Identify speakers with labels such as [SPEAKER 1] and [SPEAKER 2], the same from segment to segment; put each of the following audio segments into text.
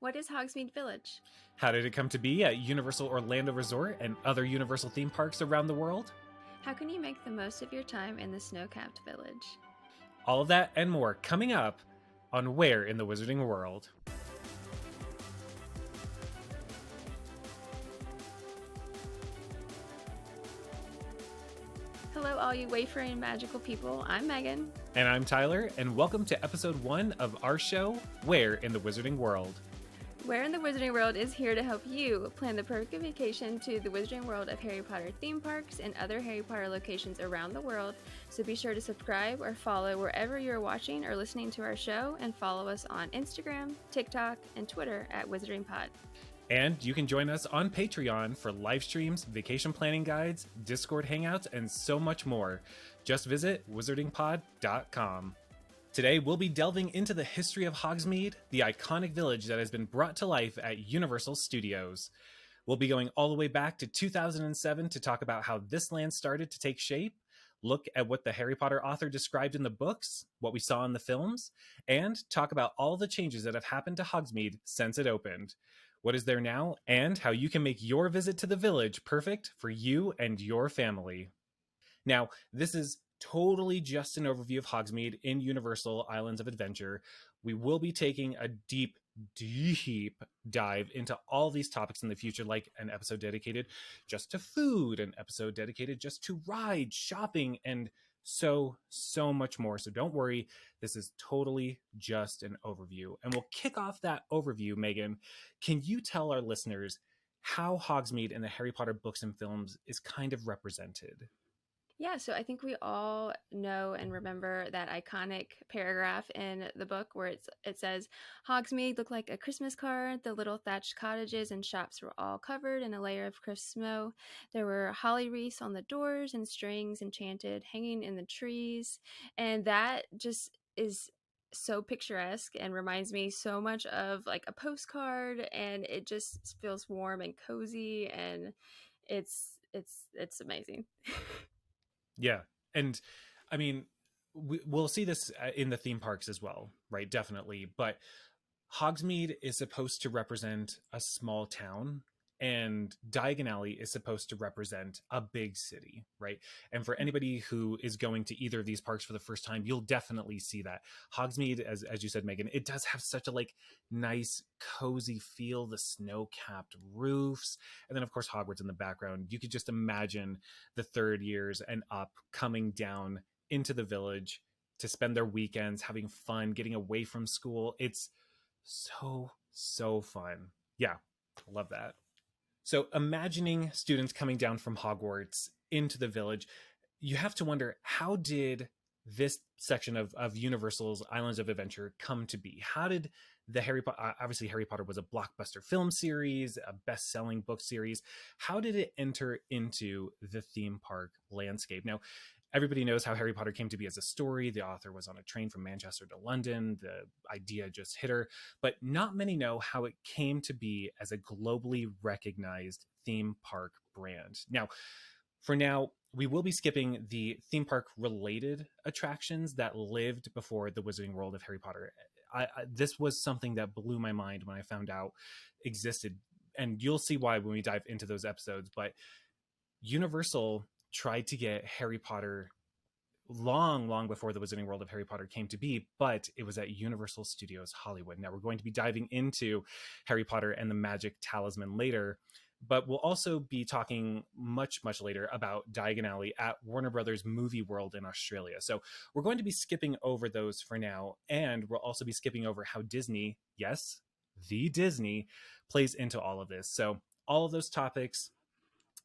[SPEAKER 1] What is Hogsmeade Village?
[SPEAKER 2] How did it come to be at Universal Orlando Resort and other Universal theme parks around the world?
[SPEAKER 1] How can you make the most of your time in the snow-capped village?
[SPEAKER 2] All of that and more coming up on Where in the Wizarding World.
[SPEAKER 1] Hello, all you Wayfaring magical people. I'm Megan.
[SPEAKER 2] And I'm Tyler, and welcome to episode 1 of our show, Where in the Wizarding World.
[SPEAKER 1] Where in the Wizarding World is here to help you plan the perfect vacation to the Wizarding World of Harry Potter theme parks and other Harry Potter locations around the world. So be sure to subscribe or follow wherever you're watching or listening to our show, and follow us on Instagram, TikTok, and Twitter at WizardingPod.
[SPEAKER 2] And you can join us on Patreon for live streams, vacation planning guides, Discord hangouts, and so much more. Just visit wizardingpod.com. Today, we'll be delving into the history of Hogsmeade, the iconic village that has been brought to life at Universal Studios. We'll be going all the way back to 2007 to talk about how this land started to take shape, look at what the Harry Potter author described in the books, what we saw in the films, and talk about all the changes that have happened to Hogsmeade since it opened. What is there now, and how you can make your visit to the village perfect for you and your family. Now, this is totally just an overview of Hogsmeade in Universal Islands of Adventure. We will be taking a deep dive into all these topics in the future, like an episode dedicated just to food, an episode dedicated just to rides, shopping, and so much more. So don't worry, this is totally just an overview. And we'll kick off that overview. Megan, can you tell our listeners how Hogsmeade in the Harry Potter books and films is kind of represented?
[SPEAKER 1] Yeah, so I think we all know and remember that iconic paragraph in the book where it says, Hogsmeade looked like a Christmas card. The little thatched cottages and shops were all covered in a layer of crisp snow. There were holly wreaths on the doors and strings enchanted hanging in the trees. And that just is so picturesque and reminds me so much of like a postcard, and it just feels warm and cozy, and it's amazing.
[SPEAKER 2] Yeah. And I mean, we'll see this in the theme parks as well, right? Definitely. But Hogsmeade is supposed to represent a small town, and Diagon Alley is supposed to represent a big city, right? And for anybody who is going to either of these parks for the first time, you'll definitely see that. Hogsmeade, as you said, Megan, it does have such a like nice, cozy feel, the snow-capped roofs, and then of course Hogwarts in the background. You could just imagine the third years and up coming down into the village to spend their weekends having fun, getting away from school. It's so fun. Yeah, love that. So imagining students coming down from Hogwarts into the village, you have to wonder, how did this section of Universal's Islands of Adventure come to be? How did the obviously Harry Potter was a blockbuster film series, a best-selling book series. How did it enter into the theme park landscape? Now, everybody knows how Harry Potter came to be as a story. The author was on a train from Manchester to London. The idea just hit her. But not many know how it came to be as a globally recognized theme park brand. Now, for now, we will be skipping the theme park related attractions that lived before the Wizarding World of Harry Potter. This was something that blew my mind when I found out existed. And you'll see why when we dive into those episodes. But Universal tried to get Harry Potter long before the Wizarding World of Harry Potter came to be, but it was at Universal Studios Hollywood. Now we're going to be diving into Harry Potter and the Magic Talisman later, but we'll also be talking much later about Diagon Alley at Warner Brothers Movie World in Australia. So we're going to be skipping over those for now, and we'll also be skipping over how Disney, yes, the Disney, plays into all of this. So all of those topics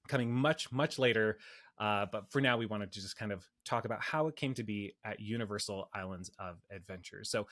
[SPEAKER 2] coming much later. But for now, we wanted to just kind of talk about how it came to be at Universal Islands of Adventure. So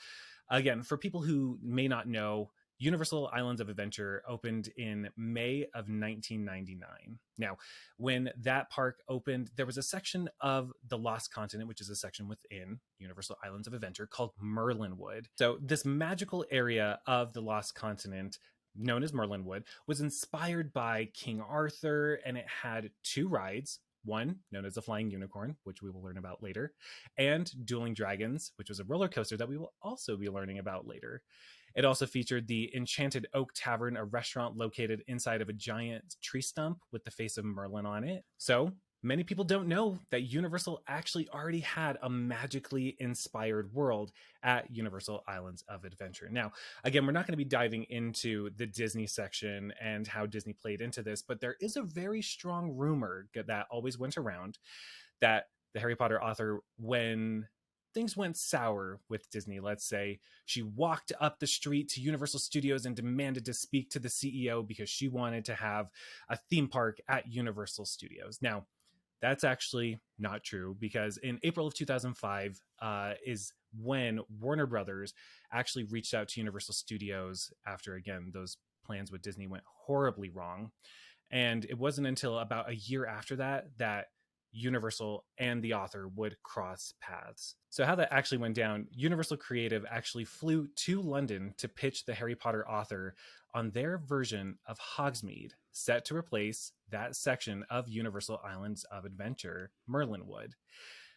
[SPEAKER 2] again, for people who may not know, Universal Islands of Adventure opened in May of 1999. Now, when that park opened, there was a section of the Lost Continent, which is a section within Universal Islands of Adventure called Merlinwood. So this magical area of the Lost Continent, known as Merlinwood, was inspired by King Arthur, and it had 2 rides. One, known as the Flying Unicorn, which we will learn about later, and Dueling Dragons, which was a roller coaster that we will also be learning about later. It also featured the Enchanted Oak Tavern, a restaurant located inside of a giant tree stump with the face of Merlin on it. So many people don't know that Universal actually already had a magically inspired world at Universal Islands of Adventure. Now, again, we're not going to be diving into the Disney section and how Disney played into this, but there is a very strong rumor that always went around that the Harry Potter author, when things went sour with Disney, let's say, she walked up the street to Universal Studios and demanded to speak to the CEO because she wanted to have a theme park at Universal Studios. Now, that's actually not true, because in April of 2005 is when Warner Brothers actually reached out to Universal Studios after, again, those plans with Disney went horribly wrong. And it wasn't until about a year after that Universal and the author would cross paths. So how that actually went down, Universal Creative actually flew to London to pitch the Harry Potter author on their version of Hogsmeade, set to replace that section of Universal Islands of Adventure, Merlinwood.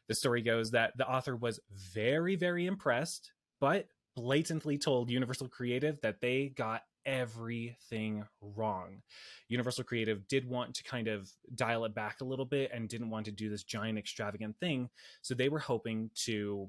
[SPEAKER 2] The story goes that the author was very, very impressed, but blatantly told Universal Creative that they got everything wrong. Universal Creative did want to kind of dial it back a little bit and didn't want to do this giant extravagant thing, so they were hoping to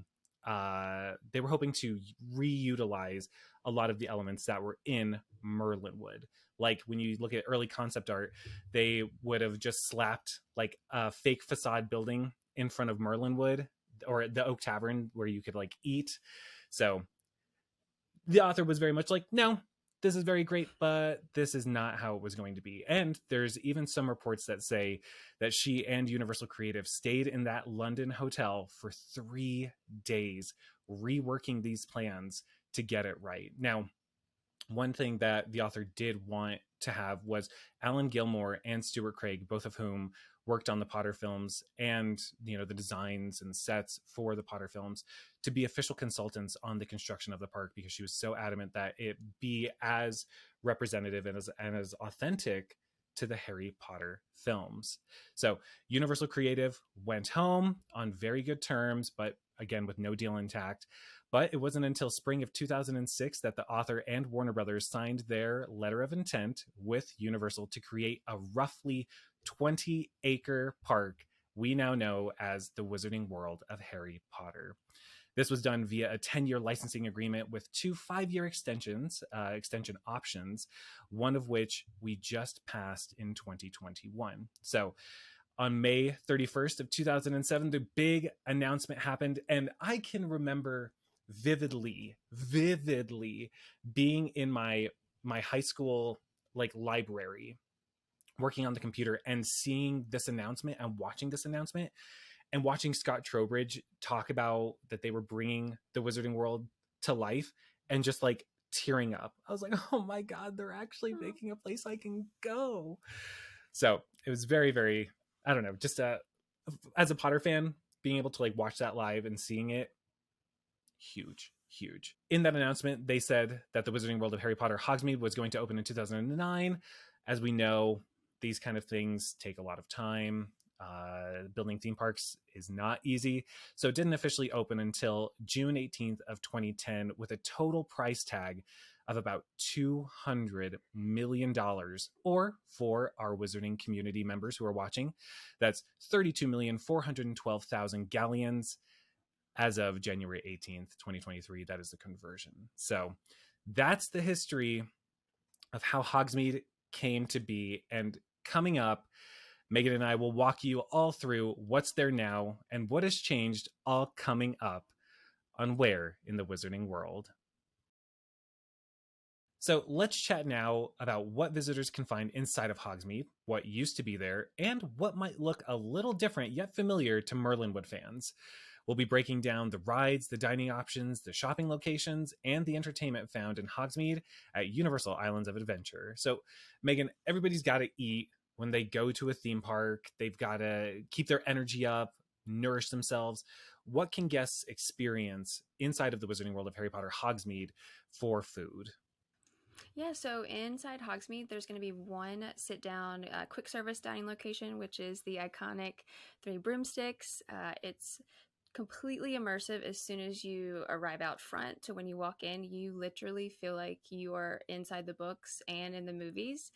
[SPEAKER 2] reutilize a lot of the elements that were in Merlinwood. Like when you look at early concept art, they would have just slapped like a fake facade building in front of Merlinwood or the Oak Tavern where you could like eat. So the author was very much like, no, this is very great, but this is not how it was going to be. And there's even some reports that say that she and Universal Creative stayed in that London hotel for 3 days, reworking these plans to get it right. Now, one thing that the author did want to have was Alan Gilmore and Stuart Craig, both of whom worked on the Potter films and, you know, the designs and sets for the Potter films, to be official consultants on the construction of the park, because she was so adamant that it be as representative and as authentic to the Harry Potter films. So Universal Creative went home on very good terms, but again, with no deal intact. But it wasn't until spring of 2006 that the author and Warner Brothers signed their letter of intent with Universal to create a roughly 20-acre park we now know as the Wizarding World of Harry Potter. This was done via a 10-year licensing agreement with 2 5-year extension options, one of which we just passed in 2021. So on May 31st of 2007, the big announcement happened, and I can remember vividly being in my high school like library, working on the computer and seeing this announcement and watching this announcement and watching Scott Trowbridge talk about that they were bringing the Wizarding World to life and just like tearing up. I was like, oh my God, they're actually making a place I can go. So it was very, very, I don't know, just as a Potter fan, being able to like watch that live and seeing it, huge. In that announcement, they said that the Wizarding World of Harry Potter Hogsmeade was going to open in 2009. As we know, these kind of things take a lot of time. Building theme parks is not easy. So it didn't officially open until June 18th of 2010 with a total price tag of about $200 million, or for our Wizarding community members who are watching, that's 32,412,000 galleons. As of January 18th, 2023, that is the conversion. So that's the history of how Hogsmeade came to be. And coming up, Megan and I will walk you all through what's there now and what has changed, all coming up on Where in the Wizarding World. So let's chat now about what visitors can find inside of Hogsmeade, what used to be there, and what might look a little different yet familiar to Merlinwood fans. We'll be breaking down the rides, the dining options, the shopping locations, and the entertainment found in Hogsmeade at Universal Islands of Adventure. So, Megan, everybody's got to eat when they go to a theme park. They've got to keep their energy up, nourish themselves. What can guests experience inside of the Wizarding World of Harry Potter Hogsmeade for food?
[SPEAKER 1] Yeah, so inside Hogsmeade, there's going to be one sit-down quick service dining location, which is the iconic Three Broomsticks. It's completely immersive as soon as you arrive out front to when you walk in. You literally feel like you are inside the books and in the movies.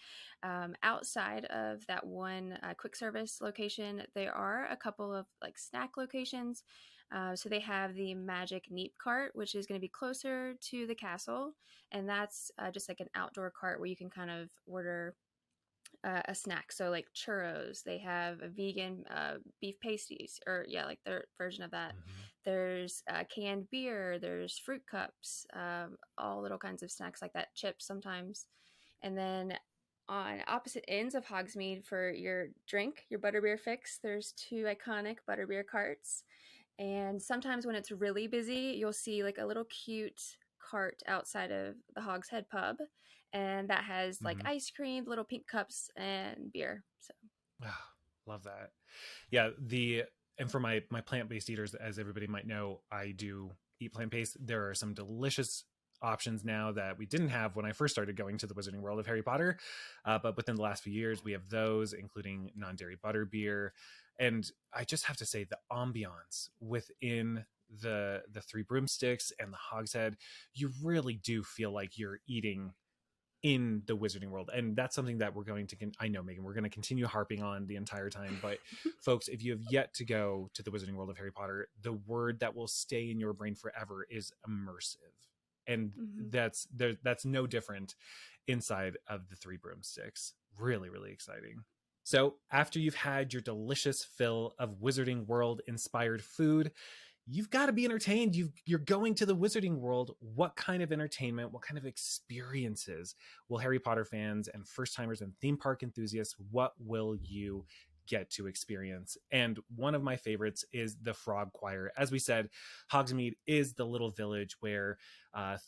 [SPEAKER 1] Outside of that one quick service location, there are a couple of like snack locations. So they have the Magic Neep Cart, which is going to be closer to the castle, and that's just like an outdoor cart where you can kind of order a snack. So like churros, they have a vegan beef pasties, or yeah, like their version of that.
[SPEAKER 2] Mhm.
[SPEAKER 1] There's canned beer. There's fruit cups. All little kinds of snacks like that. Chips sometimes, and then on opposite ends of Hogsmeade for your drink, your butterbeer fix, there's two iconic butterbeer carts. And sometimes when it's really busy, you'll see like a little cute cart outside of the Hogshead pub, and that has like
[SPEAKER 2] Mhm.
[SPEAKER 1] ice cream, little pink cups, and beer. So
[SPEAKER 2] Ah, love that. Yeah, the and for my plant-based eaters, as everybody might know, I do eat plant-based. There are some delicious options now that we didn't have when I first started going to the Wizarding World of Harry Potter, but within the last few years, we have those, including non-dairy butter beer. And I just have to say, the ambiance within the Three Broomsticks and the Hogshead, you really do feel like you're eating in the Wizarding World. And that's something that we're going to I know, Megan, we're going to continue harping on the entire time, but folks, if you have yet to go to the Wizarding World of Harry Potter, the word that will stay in your brain forever is immersive. And
[SPEAKER 1] mm-hmm.
[SPEAKER 2] that's no different inside of the Three Broomsticks. Really, really exciting. So after you've had your delicious fill of Wizarding World inspired food, you've got to be entertained. You're going to the Wizarding World. What kind of entertainment, what kind of experiences will Harry Potter fans and first timers and theme park enthusiasts, what will you get to experience? And one of my favorites is the Frog Choir. As we said, Hogsmeade is the little village where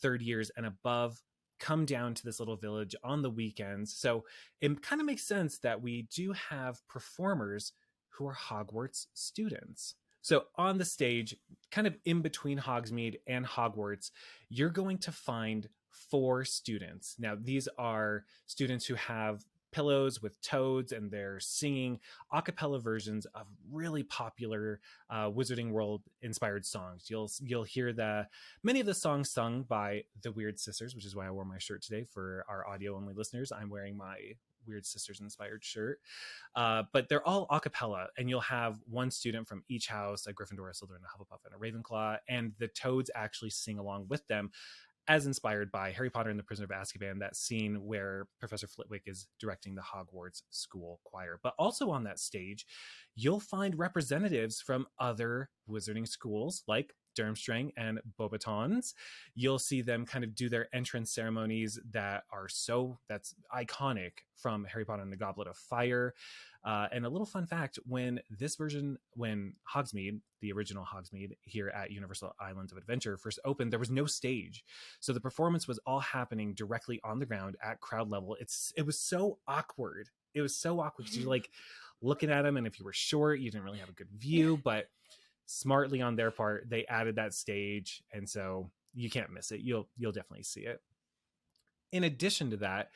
[SPEAKER 2] third years and above come down to this little village on the weekends. So it kind of makes sense that we do have performers who are Hogwarts students. So on the stage, kind of in between Hogsmeade and Hogwarts, you're going to find four students. Now, these are students who have pillows with toads, and they're singing a cappella versions of really popular Wizarding World inspired songs. You'll hear many of the songs sung by the Weird Sisters, which is why I wore my shirt today for our audio only listeners. I'm wearing my Weird Sisters inspired shirt. But they're all a cappella, and you'll have one student from each house, a Gryffindor, a Slytherin, a Hufflepuff, and a Ravenclaw, and the toads actually sing along with them, as inspired by Harry Potter and the Prisoner of Azkaban, that scene where Professor Flitwick is directing the Hogwarts school choir. But also on that stage, you'll find representatives from other wizarding schools like Durmstrang and Beauxbatons. You'll see them kind of do their entrance ceremonies that's iconic from Harry Potter and the Goblet of Fire. And a little fun fact, when Hogsmeade, the original Hogsmeade here at Universal Islands of Adventure first opened, there was no stage. So the performance was all happening directly on the ground at crowd level. It was so awkward. It was so awkward because you're like looking at them, and if you were short, you didn't really have a good view, but smartly on their part, they added that stage. And so you can't miss it. You'll definitely see it. In addition to that,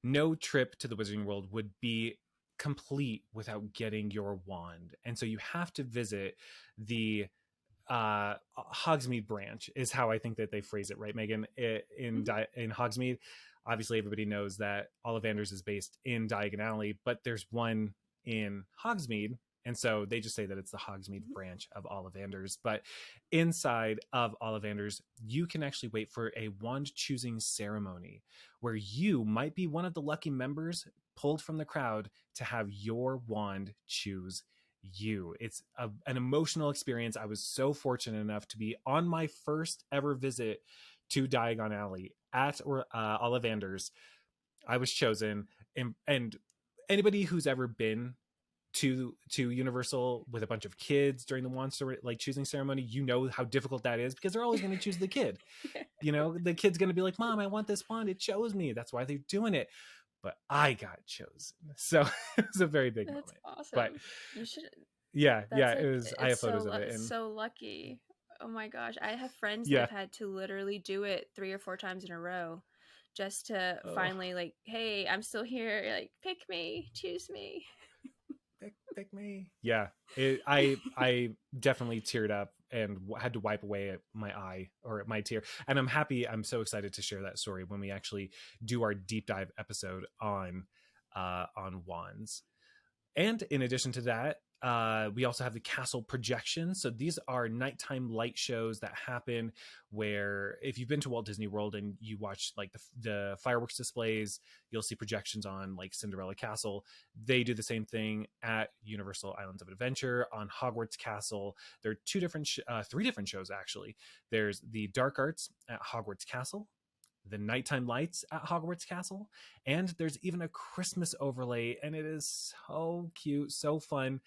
[SPEAKER 2] no trip to the Wizarding World would be complete without getting your wand. And so you have to visit the Hogsmeade branch, is how I think that they phrase it, right, Megan? In Hogsmeade, obviously everybody knows that Ollivanders is based in Diagon Alley, but there's one in Hogsmeade, and so they just say that it's the Hogsmeade branch of Ollivanders. But inside of Ollivanders, you can actually wait for a wand choosing ceremony where you might be one of the lucky members pulled from the crowd to have your wand choose you. It's an emotional experience. I was so fortunate enough to be on my first ever visit to Diagon Alley at Ollivanders. I was chosen, and anybody who's ever been to Universal with a bunch of kids during the wand choosing ceremony, you know how difficult that is, because they're always going to choose the kid. You know, the kid's going to be like, "Mom, I want this wand. It chose me." That's why they're doing it. But I got chosen, so it was a very big
[SPEAKER 1] that's
[SPEAKER 2] moment.
[SPEAKER 1] awesome.
[SPEAKER 2] But
[SPEAKER 1] You should.
[SPEAKER 2] yeah,
[SPEAKER 1] That's
[SPEAKER 2] it
[SPEAKER 1] like
[SPEAKER 2] was. I have
[SPEAKER 1] it's
[SPEAKER 2] photos of it, and
[SPEAKER 1] so lucky. Oh my gosh, I have friends that
[SPEAKER 2] yeah.
[SPEAKER 1] have had to literally do it 3 or 4 times in a row just to
[SPEAKER 2] Oh,
[SPEAKER 1] finally like, hey, I'm still here. Like, pick me, choose me.
[SPEAKER 2] pick me. Yeah, I definitely teared up and had to wipe away my eye or my tear. And I'm so excited to share that story when we actually do our deep dive episode on wands. And in addition to that, we also have the castle projections. So these are nighttime light shows that happen where if you've been to Walt Disney World and you watch like the fireworks displays, you'll see projections on like Cinderella Castle. They do the same thing at Universal Islands of Adventure, on Hogwarts Castle. There are three different shows actually. There's the dark arts at Hogwarts Castle, the nighttime lights at Hogwarts Castle, and there's even a Christmas overlay, and it is so cute, so fun.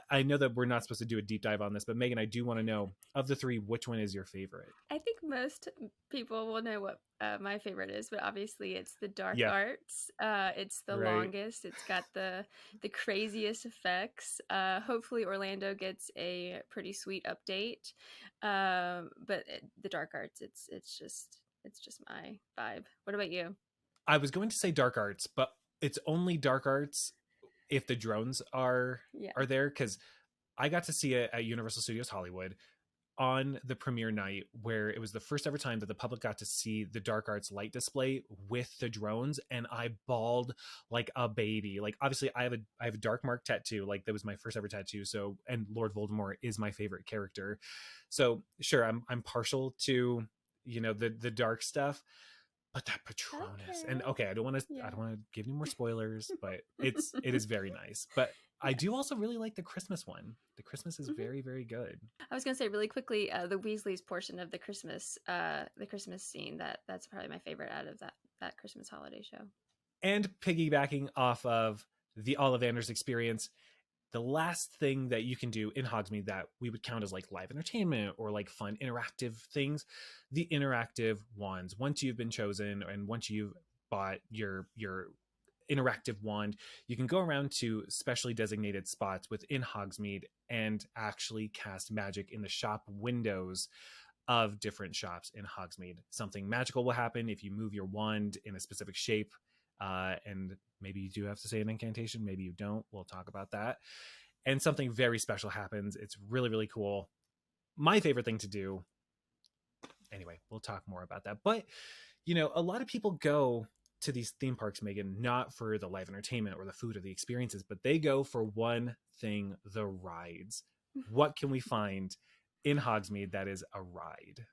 [SPEAKER 2] I know that we're not supposed to do a deep dive on this, but Megan, I do want to know, of the three, which one is your favorite?
[SPEAKER 1] I think most people will know what my favorite is, but obviously it's the dark
[SPEAKER 2] Yeah,
[SPEAKER 1] arts. It's the
[SPEAKER 2] right.
[SPEAKER 1] longest. It's got the craziest effects. Hopefully Orlando gets a pretty sweet update. The dark arts, it's just my vibe. What about you?
[SPEAKER 2] I was going to say dark arts, but it's only dark arts if the drones
[SPEAKER 1] Yeah.
[SPEAKER 2] are there, because I got to see it at Universal Studios Hollywood on the premiere night, where it was the first ever time that the public got to see the dark arts light display with the drones, and I bawled like a baby. Like, obviously I have a dark mark tattoo, like that was my first ever tattoo, so, and Lord Voldemort is my favorite character, so sure, I'm partial to, the dark stuff, but that Patronus,
[SPEAKER 1] Okay.
[SPEAKER 2] and okay,
[SPEAKER 1] Yeah.
[SPEAKER 2] I don't want to give you more spoilers, but it is very nice. But I
[SPEAKER 1] Yeah.
[SPEAKER 2] do also really like the Christmas one. The Christmas is
[SPEAKER 1] Mhm.
[SPEAKER 2] very, very good.
[SPEAKER 1] I was gonna say really quickly, the Weasleys portion of the Christmas scene. That's probably my favorite out of that Christmas holiday show.
[SPEAKER 2] And piggybacking off of the Ollivanders experience, the last thing that you can do in Hogsmeade that we would count as like live entertainment or like fun interactive things, the interactive wands. Once you've been chosen and once you've bought your interactive wand, you can go around to specially designated spots within Hogsmeade and actually cast magic in the shop windows of different shops in Hogsmeade. Something magical will happen if you move your wand in a specific shape. And maybe you do have to say an incantation, maybe you don't. We'll talk about that. And something very special happens. It's really, really cool. My favorite thing to do. Anyway, we'll talk more about that. But, a lot of people go to these theme parks, Megan, not for the live entertainment or the food or the experiences, but they go for one thing: the rides. What can we find in Hogsmeade that is a ride?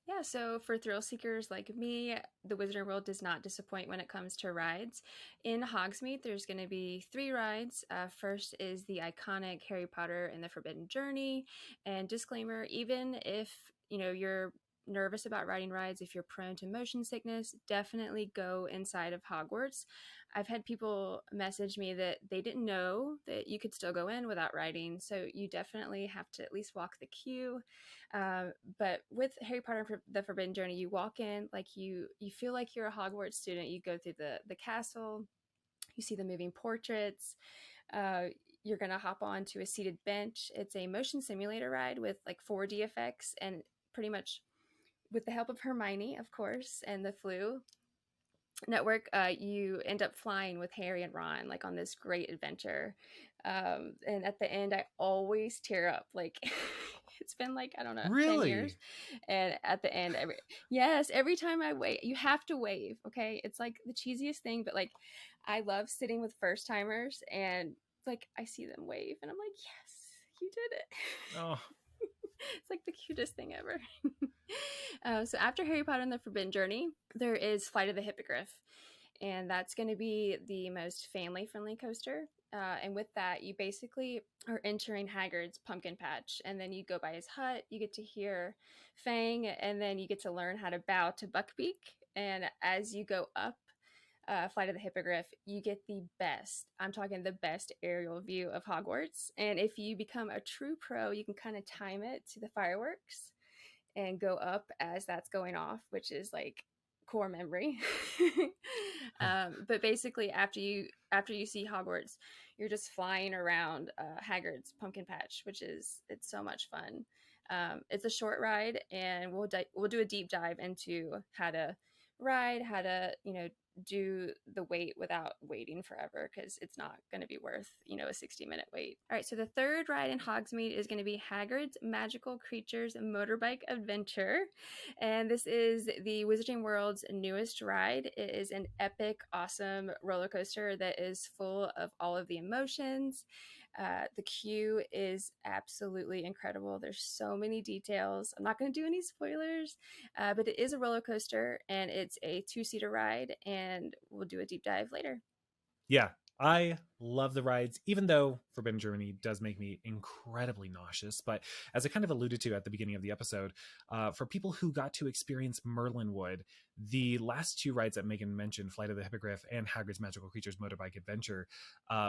[SPEAKER 1] Yeah, so for thrill seekers like me, the Wizarding World does not disappoint when it comes to rides. In Hogsmeade, there's going to be three rides. First is the iconic Harry Potter and the Forbidden Journey. And disclaimer, even if you're nervous about riding rides, if you're prone to motion sickness, definitely go inside of Hogwarts. I've had people message me that they didn't know that you could still go in without riding, so you definitely have to at least walk the queue. But with Harry Potter and the Forbidden Journey, you walk in like you feel like you're a Hogwarts student. You go through the castle, you see the moving portraits. Uh, you're gonna hop onto a seated bench. It's a motion simulator ride with like 4D effects, and pretty much with the help of Hermione, of course, and the Flu Network, you end up flying with Harry and Ron like on this great adventure. And at the end, I always tear up. Like it's been like, I don't know, 10 years.
[SPEAKER 2] Really?
[SPEAKER 1] And at the end, every time I wave, you have to wave. Okay. It's like the cheesiest thing, but like I love sitting with first timers and like I see them wave and I'm like, yes, you did it.
[SPEAKER 2] Oh,
[SPEAKER 1] It's like the cutest thing ever. So after Harry Potter and the Forbidden Journey, there is Flight of the Hippogriff, and that's going to be the most family-friendly coaster. And with that, you basically are entering Hagrid's pumpkin patch, and then you go by his hut. You get to hear Fang, and then you get to learn how to bow to Buckbeak. And as you go up Flight of the Hippogriff, you get the best, I'm talking the best aerial view of Hogwarts. And if you become a true pro, you can kind of time it to the fireworks and go up as that's going off, which is like core memory. But basically, after you see Hogwarts, you're just flying around Hagrid's pumpkin patch, it's so much fun. It's a short ride, and we'll do a deep dive into how to ride, how to, do the wait without waiting forever because it's not going to be worth, a 60-minute wait. All right, so the third ride in Hogsmeade is going to be Hagrid's Magical Creatures Motorbike Adventure. And this is the Wizarding World's newest ride. It is an epic, awesome roller coaster that is full of all of the emotions. The queue is absolutely incredible. There's so many details. I'm not going to do any spoilers, but it is a roller coaster and it's a two-seater ride, and we'll do a deep dive later.
[SPEAKER 2] Yeah, I love the rides, even though Forbidden Journey does make me incredibly nauseous. But as I kind of alluded to at the beginning of the episode, for people who got to experience Merlinwood, the last two rides that Megan mentioned, Flight of the Hippogriff and Hagrid's Magical Creatures Motorbike Adventure,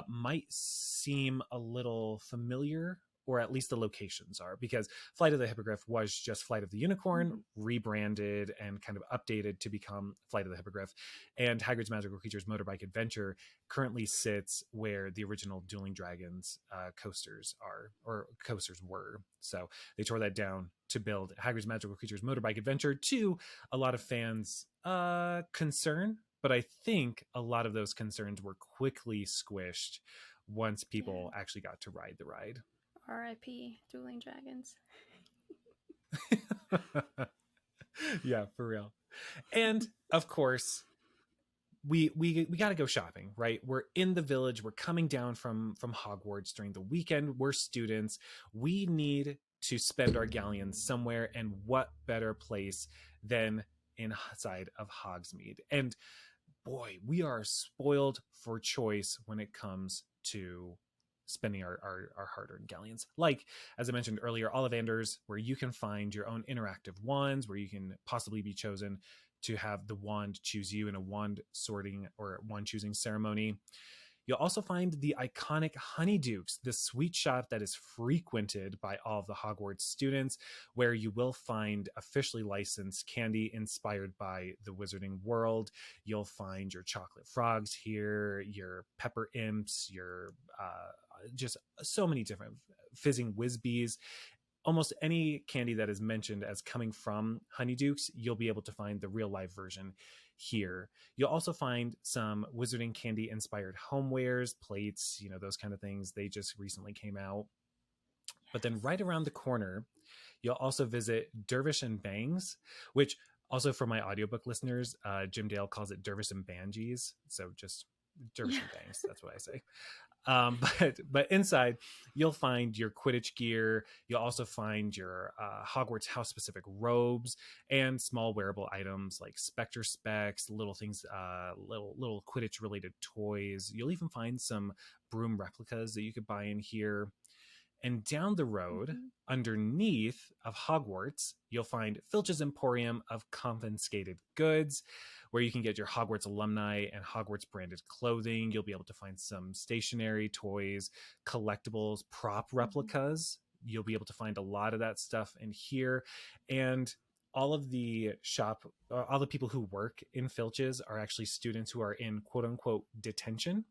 [SPEAKER 2] might seem a little familiar, or at least the locations are, because Flight of the Hippogriff was just Flight of the Unicorn, rebranded and kind of updated to become Flight of the Hippogriff. And Hagrid's Magical Creatures Motorbike Adventure currently sits where the original Dueling Dragons coasters are, or coasters were. So they tore that down to build Hagrid's Magical Creatures Motorbike Adventure, to a lot of fans' concern. But I think a lot of those concerns were quickly squished once people actually got to ride the ride.
[SPEAKER 1] R.I.P. Dueling Dragons.
[SPEAKER 2] Yeah, for real. And of course, we got to go shopping, right? We're in the village. We're coming down from Hogwarts during the weekend. We're students. We need to spend our galleons somewhere, and what better place than inside of Hogsmeade? And boy, we are spoiled for choice when it comes to spending our hard-earned galleons. Like, as I mentioned earlier, Ollivanders, where you can find your own interactive wands, where you can possibly be chosen to have the wand choose you in a wand sorting or wand choosing ceremony. You'll also find the iconic Honeydukes, the sweet shop that is frequented by all of the Hogwarts students, where you will find officially licensed candy inspired by the Wizarding World. You'll find your chocolate frogs here, your pepper imps, your just so many different fizzing whiz-bees. Almost any candy that is mentioned as coming from Honeydukes, you'll be able to find the real life version here. You'll also find some Wizarding candy inspired homewares, plates, those kind of things. They just recently came out. But then right around the corner, you'll also visit Dervish and Bangs, which also for my audiobook listeners, Jim Dale calls it Dervish and Bangies. So just Dervish and Bangs, that's what I say. But inside, you'll find your Quidditch gear. You'll also find your Hogwarts house specific robes and small wearable items like Spectre specs, little things, little Quidditch related toys. You'll even find some broom replicas that you could buy in here. And down the road, underneath of Hogwarts, you'll find Filch's Emporium of Confiscated Goods, where you can get your Hogwarts alumni and Hogwarts branded clothing. You'll be able to find some stationery, toys, collectibles, prop replicas. You'll be able to find a lot of that stuff in here. And all of the all the people who work in Filch's are actually students who are in quote unquote detention.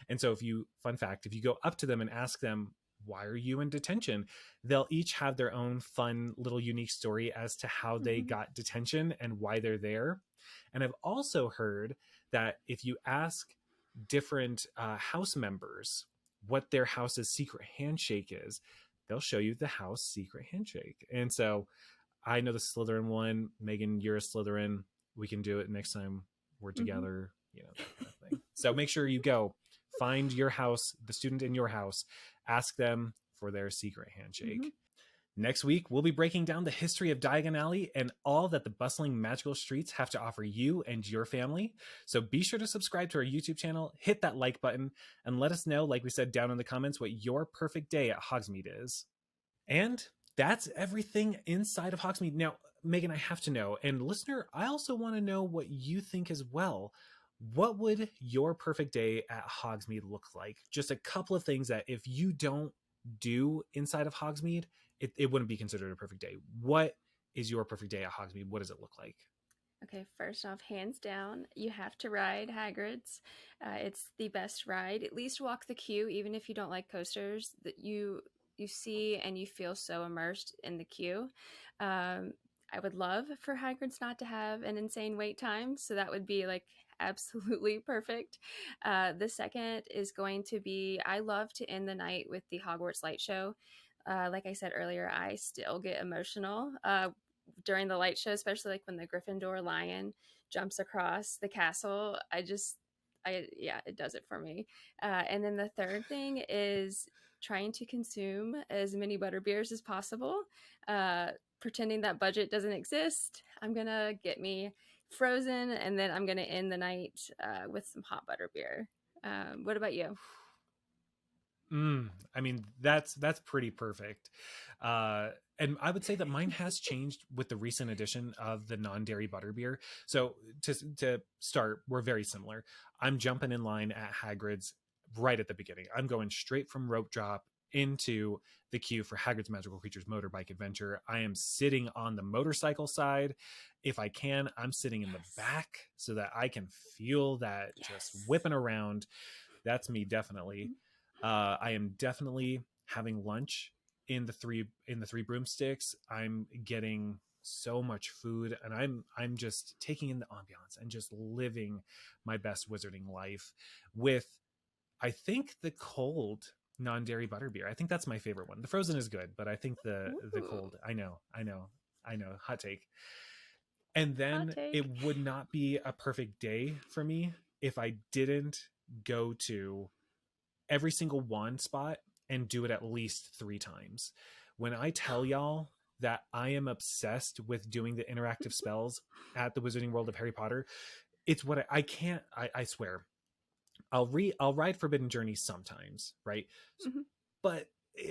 [SPEAKER 2] And so fun fact, if you go up to them and ask them, why are you in detention? They'll each have their own fun little unique story as to how they got detention and why they're there. And I've also heard that if you ask different house members what their house's secret handshake is, they'll show you the house secret handshake. And so I know the Slytherin one. Megan, you're a Slytherin. We can do it next time we're together, that kind of thing. So make sure you go find your house, the student in your house, ask them for their secret handshake. Next week, we'll be breaking down the history of Diagon Alley and all that the bustling magical streets have to offer you and your family. So be sure to subscribe to our YouTube channel, hit that like button, and let us know, like we said down in the comments, what your perfect day at Hogsmeade is. And that's everything inside of Hogsmeade. Now, Megan, I have to know, and listener, I also want to know what you think as well. What would your perfect day at Hogsmeade look like? Just a couple of things that if you don't do inside of Hogsmeade, it wouldn't be considered a perfect day. What is your perfect day at Hogsmeade? What does it look like?
[SPEAKER 1] Okay, first off, hands down, you have to ride Hagrid's. It's the best ride. At least walk the queue, even if you don't like coasters. That you see and you feel so immersed in the queue. I would love for Hagrid's not to have an insane wait time, so that would be like absolutely perfect. The second is going to be I love to end the night with the Hogwarts light show. Like I said earlier, I still get emotional during the light show, especially like when the Gryffindor lion jumps across the castle. Yeah, it does it for me. And then the third thing is trying to consume as many butterbeers as possible, pretending that budget doesn't exist. I'm gonna get me frozen, and then I'm gonna end the night with some hot butterbeer. What about you?
[SPEAKER 2] I mean, that's pretty perfect. And I would say that mine has changed with the recent addition of the non-dairy butterbeer. So to start, we're very similar. I'm jumping in line at Hagrid's right at the beginning. I'm going straight from rope drop into the queue for Hagrid's Magical Creatures Motorbike Adventure. I am sitting on the motorcycle side. If I can, I'm sitting in the back so that I can feel that just whipping around. That's me, definitely. I am definitely having lunch in the three broomsticks. I'm getting so much food, and I'm just taking in the ambiance and just living my best wizarding life with, I think, the cold non-dairy butterbeer. I think that's my favorite one. The frozen is good, but I think the cold. I know. Hot take. And then it would not be a perfect day for me if I didn't go to every single wand spot and do it at least 3 times. When I tell y'all that I am obsessed with doing the interactive spells at the Wizarding World of Harry Potter, it's what I can't, I swear. I'll ride Forbidden Journey sometimes, right? Mm-hmm. But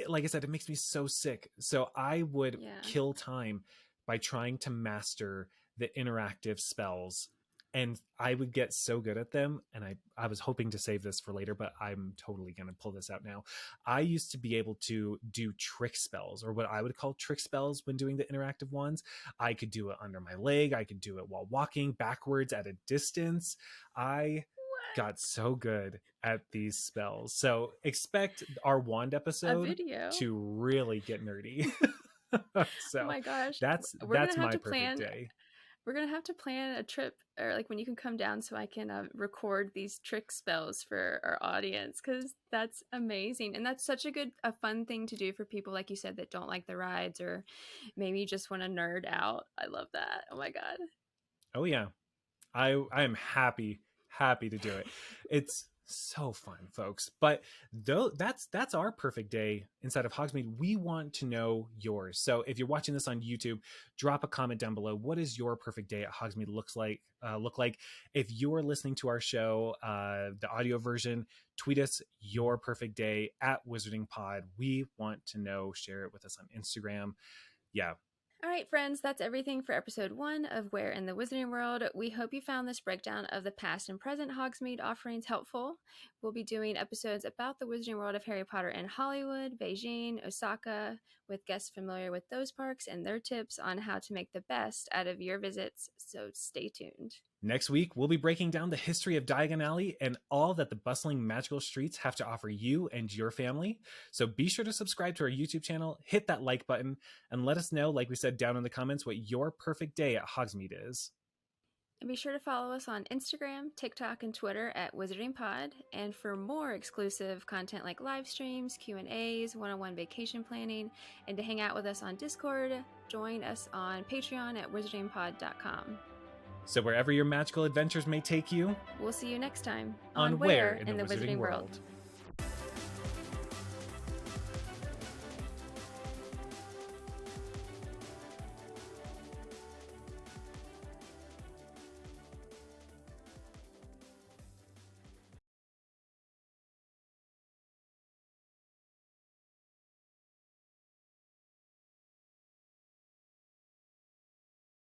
[SPEAKER 2] like I said, it makes me so sick. So I would kill time by trying to master the interactive spells, and I would get so good at them. And I was hoping to save this for later, but I'm totally going to pull this out now. I used to be able to do trick spells, or what I would call trick spells when doing the interactive ones. I could do it under my leg. I could do it while walking backwards at a distance. I got so good at these spells. So expect our wand episode to really get nerdy. So
[SPEAKER 1] oh my gosh,
[SPEAKER 2] that's my perfect day.
[SPEAKER 1] We're gonna have to plan a trip, or like when you can come down, so I can record these trick spells for our audience, because that's amazing, and that's such a fun thing to do for people, like you said, that don't like the rides, or maybe just want to nerd out. I love that. Oh my god.
[SPEAKER 2] Oh yeah, I am happy to do it. It's so fun, folks. But though that's our perfect day inside of Hogsmeade. We want to know yours. So if you're watching this on YouTube, drop a comment down below. What does your perfect day at Hogsmeade look like? If you're listening to our show, the audio version, tweet us your perfect day at Wizarding Pod. We want to know. Share it with us on Instagram. Yeah.
[SPEAKER 1] All right, friends, that's everything for episode 1 of Where in the Wizarding World. We hope you found this breakdown of the past and present Hogsmeade offerings helpful. We'll be doing episodes about the Wizarding World of Harry Potter in Hollywood, Beijing, Osaka, with guests familiar with those parks and their tips on how to make the best out of your visits, so stay tuned.
[SPEAKER 2] Next week, we'll be breaking down the history of Diagon Alley and all that the bustling magical streets have to offer you and your family. So be sure to subscribe to our YouTube channel, hit that like button, and let us know, like we said down in the comments, what your perfect day at Hogsmeade is.
[SPEAKER 1] And be sure to follow us on Instagram, TikTok, and Twitter at Wizarding Pod. And for more exclusive content like live streams, Q&As, one-on-one vacation planning, and to hang out with us on Discord, join us on Patreon at wizardingpod.com.
[SPEAKER 2] So wherever your magical adventures may take you,
[SPEAKER 1] we'll see you next time
[SPEAKER 2] on Where in the Wizarding World.